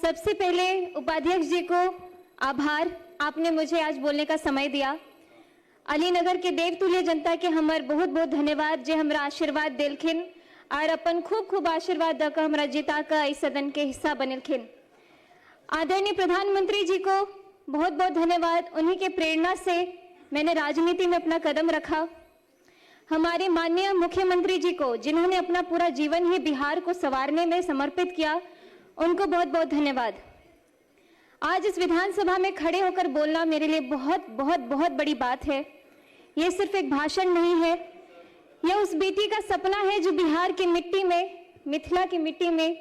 सबसे पहले उपाध्यक्ष जी को आभार, आपने मुझे आज बोलने का समय दिया। अलीनगर के देवतुल्य जनता के हमार बहुत बहुत धन्यवाद जे हमरा आशीर्वाद दिलखिन और अपन खूब खूब आशीर्वाद दकर हमरा जीता का इस सदन के हिस्सा बनलखिन। आदरणीय प्रधानमंत्री जी को बहुत बहुत धन्यवाद, उन्हीं के प्रेरणा से मैंने राजनीति में अपना कदम रखा। हमारे माननीय मुख्यमंत्री जी को, जिन्होंने अपना पूरा जीवन ही बिहार को संवारने में समर्पित किया, उनको बहुत बहुत धन्यवाद। आज इस विधानसभा में खड़े होकर बोलना मेरे लिए बहुत बहुत बहुत बड़ी बात है। ये सिर्फ एक भाषण नहीं है, यह उस बेटी का सपना है जो बिहार की मिट्टी में, मिथिला की मिट्टी में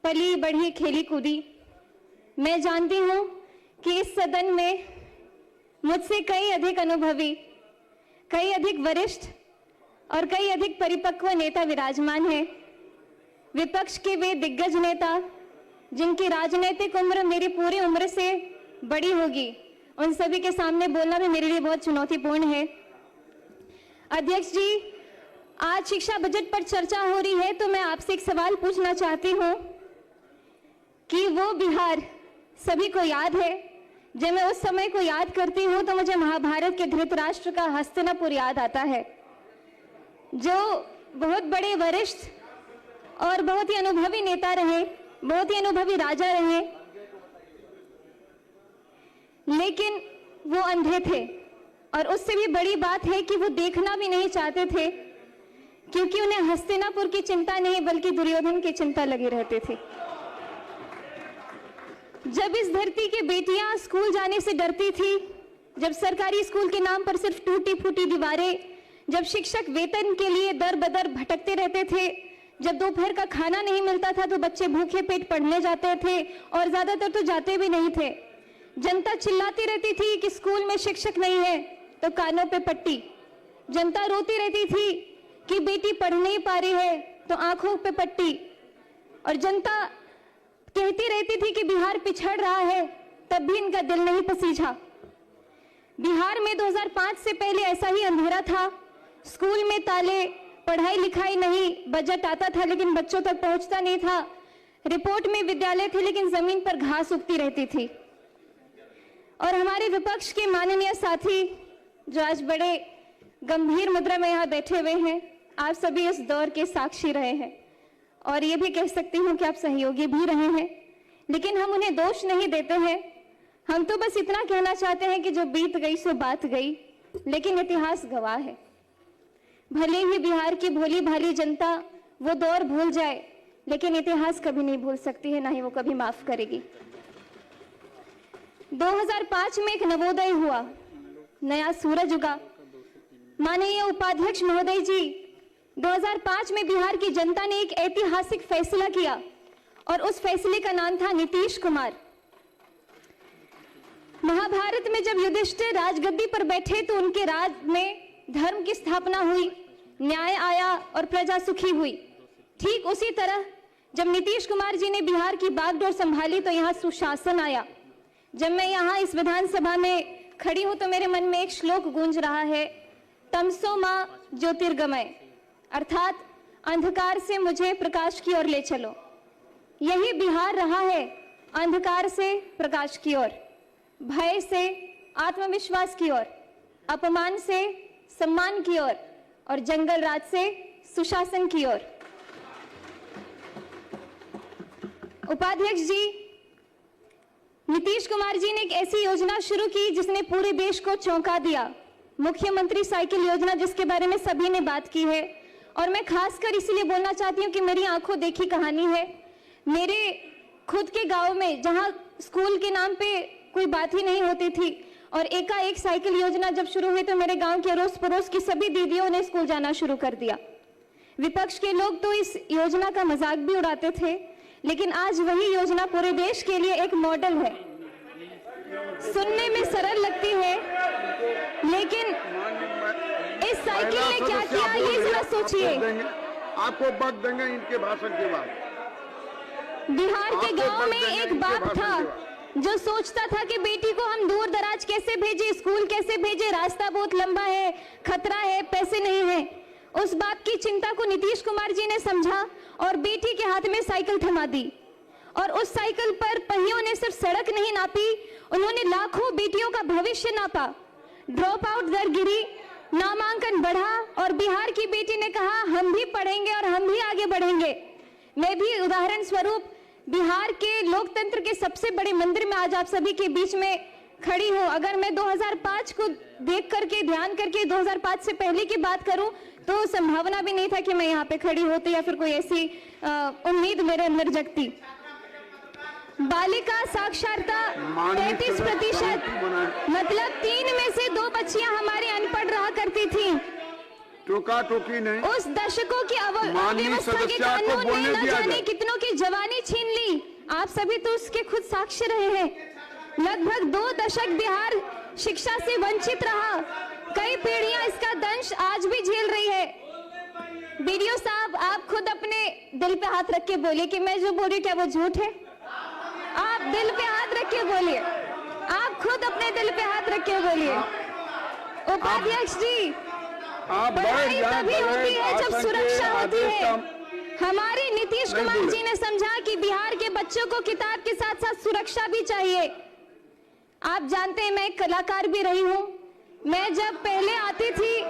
पली बढ़ी खेली कूदी। मैं जानती हूँ कि इस सदन में मुझसे कई अधिक अनुभवी, कई अधिक वरिष्ठ और कई अधिक परिपक्व नेता विराजमान हैं। विपक्ष के वे दिग्गज नेता जिनकी राजनीतिक उम्र मेरी पूरी उम्र से बड़ी होगी, उन सभी के सामने बोलना भी मेरे लिए बहुत चुनौतीपूर्ण है। अध्यक्ष जी, आज शिक्षा बजट पर चर्चा हो रही है, तो मैं आपसे एक सवाल पूछना चाहती हूँ कि वो बिहार सभी को याद है। जब मैं उस समय को याद करती हूँ तो मुझे महाभारत के धृतराष्ट्र का हस्तिनापुर याद आता है, जो बहुत बड़े वरिष्ठ और बहुत ही अनुभवी नेता रहे, बहुत ही अनुभवी राजा रहे, लेकिन वो अंधे थे। और उससे भी बड़ी बात है कि वो देखना भी नहीं चाहते थे, क्योंकि उन्हें हस्तिनापुर की चिंता नहीं बल्कि दुर्योधन की चिंता लगी रहती थी। जब इस धरती की बेटियां स्कूल जाने से डरती थी, जब सरकारी स्कूल के नाम पर सिर्फ टूटी फूटी दीवारें, जब शिक्षक वेतन के लिए दर बदर भटकते रहते थे, जब दोपहर का खाना नहीं मिलता था तो बच्चे भूखे पेट पढ़ने जाते थे और ज्यादातर तो जाते भी नहीं थे। जनता चिल्लाती रहती थी कि स्कूल में शिक्षक नहीं है, तो कानों पे पट्टी। जनता रोती रहती थी कि बेटी पढ़ नहीं पा रही है, तो आंखों पे पट्टी। और जनता कहती रहती थी कि बिहार पिछड़ रहा है, तब भी इनका दिल नहीं पसीझा। बिहार में 2005 से पहले ऐसा ही अंधेरा था। स्कूल में ताले, पढ़ाई लिखाई नहीं, बजट आता था लेकिन बच्चों तक पहुंचता नहीं था, रिपोर्ट में विद्यालय थे लेकिन जमीन पर घास उगती रहती थी। और हमारे विपक्ष के माननीय साथी जो आज बड़े गंभीर मुद्रा में यहाँ बैठे हुए हैं, आप सभी इस दौर के साक्षी रहे हैं और ये भी कह सकती हूँ कि आप सहयोगी भी रहे हैं, लेकिन हम उन्हें दोष नहीं देते हैं। हम तो बस इतना कहना चाहते हैं कि जो बीत गई सो बात गई, लेकिन इतिहास गवाह है। भले ही बिहार की भोली भाली जनता वो दौर भूल जाए, लेकिन इतिहास कभी नहीं भूल सकती है, ना ही वो कभी माफ करेगी। 2005 में एक नवोदय हुआ, नया सूरज उगा। माननीय उपाध्यक्ष महोदय जी, 2005 में बिहार की जनता ने एक ऐतिहासिक फैसला किया और उस फैसले का नाम था नीतीश कुमार। महाभारत में जब युधिष्ठिर राजगद्दी पर बैठे तो उनके राज में धर्म की स्थापना हुई, न्याय आया और प्रजा सुखी हुई। ठीक उसी तरह जब नीतीश कुमार जी ने बिहार की बागडोर संभाली तो यहाँ सुशासन आया। जब मैं यहाँ इस विधानसभा में खड़ी हूं तो मेरे मन में एक श्लोक गूंज रहा है, तमसो मां ज्योतिर्गमय, अर्थात अंधकार से मुझे प्रकाश की ओर ले चलो। यही बिहार रहा है, अंधकार से प्रकाश की ओर, भय से आत्मविश्वास की ओर, अपमान से सम्मान की ओर और जंगल राज से सुशासन की ओर। उपाध्यक्ष जी, नीतीश कुमार जी ने एक ऐसी योजना शुरू की जिसने पूरे देश को चौंका दिया, मुख्यमंत्री साइकिल योजना, जिसके बारे में सभी ने बात की है। और मैं खासकर इसीलिए बोलना चाहती हूँ कि मेरी आंखों देखी कहानी है। मेरे खुद के गांव में जहां स्कूल के नाम पे कोई बात ही नहीं होती थी और एकाएक साइकिल योजना जब शुरू हुई तो मेरे गांव के अड़ोस पड़ोस की सभी दीदियों ने स्कूल जाना शुरू कर दिया। विपक्ष के लोग तो इस योजना का मजाक भी उड़ाते थे, लेकिन आज वही योजना पूरे देश के लिए एक मॉडल है। सुनने में सरल लगती है, लेकिन इस साइकिल ने क्या किया ये जरा सोचिए। आपको वक्त देंगे इनके भाषण के बाद। बिहार के गांव में एक बाप था जो सोचता था कि बेटी को हम दूर दराज कैसे भेजे, स्कूल कैसे भेजे, रास्ता बहुत लंबा है, खतरा है, पैसे नहीं है। उस बाप की चिंता को नीतीश कुमार जी ने समझा और बेटी के हाथ में साइकिल थमा दी और उस साइकिल पर पहियों ने सिर्फ सड़क नहीं नापी, उन्होंने लाखों बेटियों का भविष्य नापा। ड्रॉप आउट दर गिरी, नामांकन बढ़ा और बिहार की बेटी ने कहा हम भी पढ़ेंगे और हम भी आगे बढ़ेंगे। मैं भी उदाहरण स्वरूप बिहार के लोकतंत्र के सबसे बड़े मंदिर में आज आप सभी के बीच में खड़ी हूं। अगर मैं 2005 को देख करके, ध्यान करके 2005 से पहले की बात करूं तो संभावना भी नहीं था कि मैं यहाँ पे खड़ी होती या फिर कोई ऐसी उम्मीद मेरे अंदर जगती। बालिका साक्षरता 33%, मतलब 3 में से 2 बच्चियां हमारी अनपढ़ रहा करती थी। टोका टोकी नहीं। उस दशकों की अव्यवस्था के कानून ने न जाने कितनों की जवानी छीन ली। आप सभी तो उसके खुद साक्षी रहे हैं। लगभग 2 दशक बिहार शिक्षा से वंचित रहा। कई पीढ़ियां इसका दंश आज भी झेल रही है। बीडीओ साहब, आप खुद अपने दिल पे हाथ रख के बोलिए कि मैं जो बोल रही हूँ क्या वो झूठ है? आप दिल पे हाथ रख के बोलिए, आप खुद अपने दिल पे हाथ रख के बोलिए। उपाध्यक्ष जी, पढ़ाई तभी होती है जब सुरक्षा होती है। हमारे नीतीश कुमार जी ने समझा कि बिहार के बच्चों को किताब के साथ साथ सुरक्षा भी चाहिए। आप जानते हैं मैं एक कलाकार भी रही हूँ। मैं जब पहले आती थी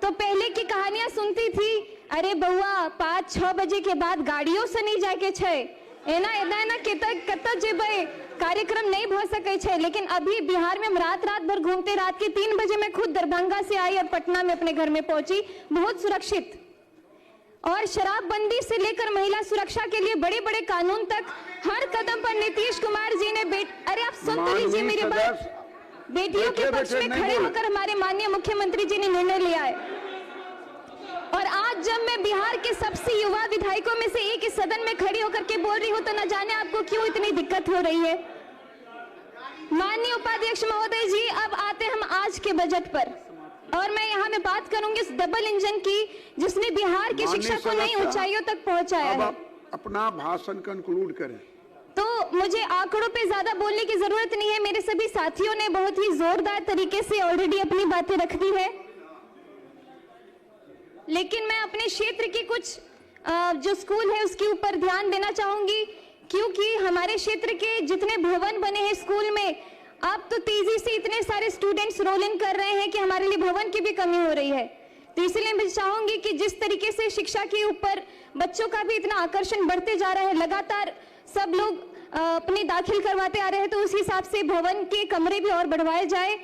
तो पहले की कहानियां सुनती थी, अरे बउआ 5-6 बजे के बाद गाड़ियों से नहीं जाके छे एना कत जेबे कार्यक्रम नहीं भ सके छे। लेकिन अभी बिहार में हम रात भर घूमते, रात के 3 बजे मैं खुद दरभंगा से आई और पटना में अपने घर में पहुंची, बहुत सुरक्षित। और शराबबंदी से लेकर महिला सुरक्षा के लिए बड़े बड़े कानून तक हर कदम पर नीतीश कुमार जी ने अरे आप सुन तो लीजिए मेरी बात। बेटियों के पक्ष में खड़े होकर हमारे माननीय मुख्यमंत्री जी ने निर्णय लिया है। और आज जब मैं बिहार के सबसे युवा विधायकों में से एक इस सदन में खड़ी होकर के बोल रही हूं तो न जाने आपको क्यों इतनी दिक्कत हो रही है। माननीय उपाध्यक्ष महोदय जी, अब आते हम आज के बजट पर, और मैं यहाँ में बात करूंगी इस डबल इंजन की जिसने बिहार की शिक्षा को नई ऊंचाइयों तक पहुंचाया है। अपना भाषण कंक्लूड करें। तो मुझे आंकड़ों पे ज्यादा बोलने की जरूरत नहीं है, मेरे सभी साथियों ने बहुत ही जोरदार तरीके से ऑलरेडी अपनी बातें रख दी है। लेकिन मैं अपने क्षेत्र की कुछ जो स्कूल है उसके ऊपर ध्यान देना चाहूंगी, क्योंकि हमारे क्षेत्र के जितने भवन बने हैं स्कूल में, अब तो तेजी से इतने सारे स्टूडेंट्स रोल इन कर रहे हैं कि हमारे लिए भवन की भी कमी हो रही है। तो इसलिए मैं चाहूंगी कि जिस तरीके से शिक्षा के ऊपर बच्चों का भी इतना आकर्षण बढ़ते जा रहा है, लगातार सब लोग अपने दाखिल करवाते आ रहे हैं, तो उस हिसाब से भवन के कमरे भी और बढ़वाए जाए।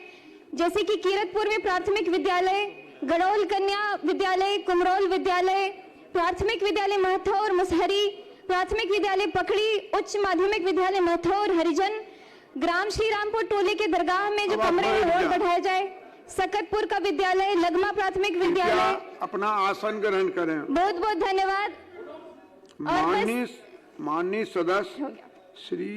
जैसे कि कीरतपुर में प्राथमिक विद्यालय, गड़ौल कन्या विद्यालय, कुमरौल विद्यालय, प्राथमिक विद्यालय महथौर मुसहरी, प्राथमिक विद्यालय पकड़ी, उच्च माध्यमिक विद्यालय महथौर हरिजन, ग्राम श्री रामपुर टोले के दरगाह में जो कमरे हैं और बढ़ाया जाए, सकतपुर का विद्यालय, लगमा प्राथमिक विद्यालय। अपना आसन ग्रहण करें। बहुत बहुत धन्यवाद। माननीय सदस्य श्री